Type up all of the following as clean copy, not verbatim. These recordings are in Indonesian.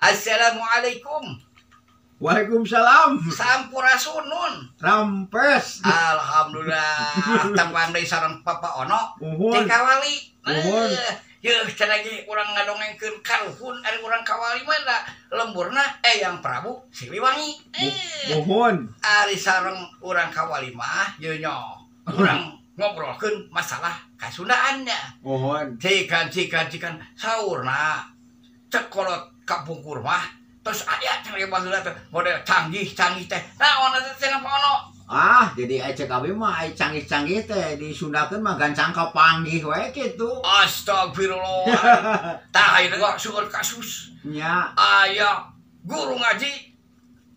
Assalamualaikum. Waalaikumsalam. Sampurasunun. Rampes. Alhamdulillah. Tempandai sareng Papa Ono. Uhun. Di kawali. Uhun. Yeuh, cenah urang ngadongengkeun kalhun ari urang kawali mah da lemburna yang Prabu Siliwangi. Mohon. Ari sareng urang kawali mah yeuh nyo. Urang ngobrolkeun masalah kasundaannya. Mohon. Cikan saurna cek kolot kapungkur mah terus aya cenah baheula teh model canggih teh. Naon teh cenah Ono? Jadi cek abi mah canggih-canggih teh disundakeun mah gancang kapanggih we kitu. Astagfirullah. Tah ieu gua seueur kasus. Nya. Aya guru ngaji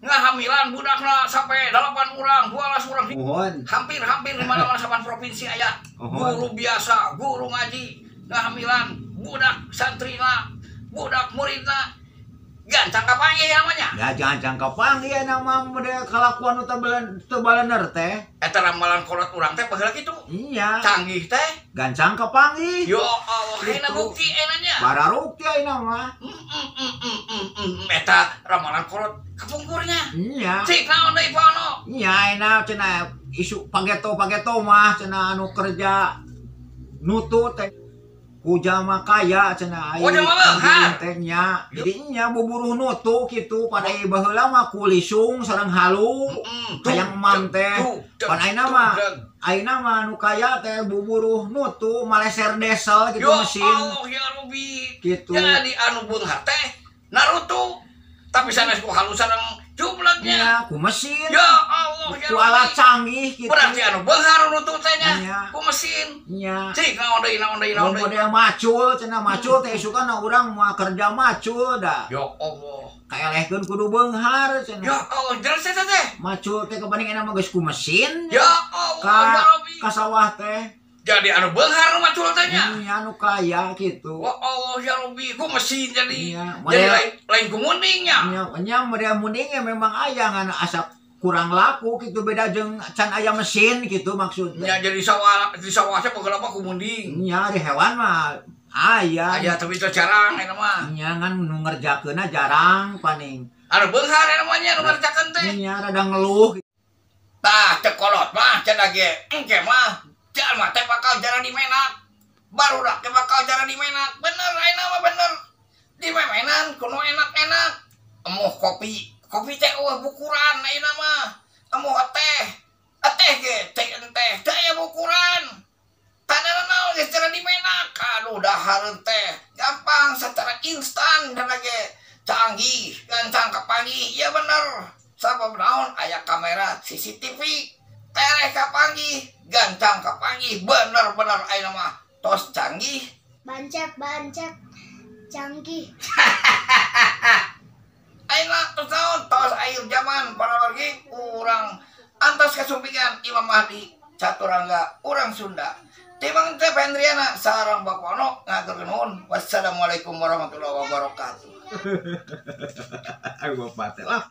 ngahamilan budakna sampai 8 urang, 12 urang. Mohon. Hampir di mana-mana saban provinsi aya. Guru biasa, guru ngaji ngahamilan budak santrina, budak muridna. Gancang kapanggih namanya. Ya gancang kapanggih nama model kalakuan teu balener teh. Eta ramalan kolot urang teh baheula kitu. Iya. Canggih teh. Gancang kapanggih. Yo Allah, hayeuna bukti enanya. Bararukti ayeuna mah. Eta ramalan kolot kapungkurnya. Iya. Cik naon deui Pak Ono? Iya enak cenah isu pageto mah cenah anu kerja nutu teh kuja mah kaya cenah Kuja mah beunghar. teh nya. Jadi nya buburuh nutu kitu pada baheula mah kulisung sareng halu hayang emam teh. Pan ayeuna mah anu kaya teh buburuh nutu maleser desel gitu mesin. Ya Allah ya Rabbi. Gitu. Jadi anu beunghar teh Naruto. Tapi sanes ku halus sareng jubleknya. Iya, ku mesin. Ya Allah ya Ku alat Rabbi. canggih gitu. Berarti anu beunghar nutu teh nya. Iya. Ku mesin. Nya. Cik naon deui. Model macul cenah macul teh suka urang mah kerja macul dah. Ya Allah. Kaelehkeun kudu beunghar cenah. Ya Allah, jelas eta teh. Macul teh kepaling enak mah geus ku mesin. Ya Allah ya Rabbi. Ka sawah teh. Jadi anu beunghar nu macul teh nya. Nya anu kaya gitu. Wah Allah ya Rabbi, ku mesin jadi. Iya, Jadi model- lain ku mundingnya. Nya model mundingnya memang aya ngan asap kurang laku gitu beda jeung can aya mesin gitu maksudnya. Ya jadi di sawah teh bageula mah ku munding. Nya di hewan mah aya. Aya tapi itu jarang eta mah. Nya ngan nu ngerjakeunna jarang paning. Anu beunghar eta mah nya nu ngarjakeun teh. Nya rada ngeluh. Tah teh kolot mah cenah ge engke mah jalma teh bakal jarang dimenak. Barudak teh bakal jarang dimenak. Bener ayeuna mah bener. Dimemenan kudu enak-enak. Emuh kopi. Kopi teh bukuran ayeuna mah. Emuh teh. Teh ge teh teh aya bukuran. Tadana naon geus jarang dimenak. Aduh dahareun teh. Gampang secara instan dan ge canggih gancang kapanggih. Ya bener. Sabab naon aya kamera CCTV. Tereh kapanggih, gancang kapanggih, bener-bener ayeuna mah tos canggih. Bancet, canggih. Ayeuna tos naon tos akhir zaman para lagi urang antos kasumpingan Imam Mahdi Caturangga urang Sunda. Timang teh Pendriana sareng Bapak Ono ngaturkeun nuhun. Wassalamualaikum warahmatullahi wabarakatuh. Ayo bapak teh lah.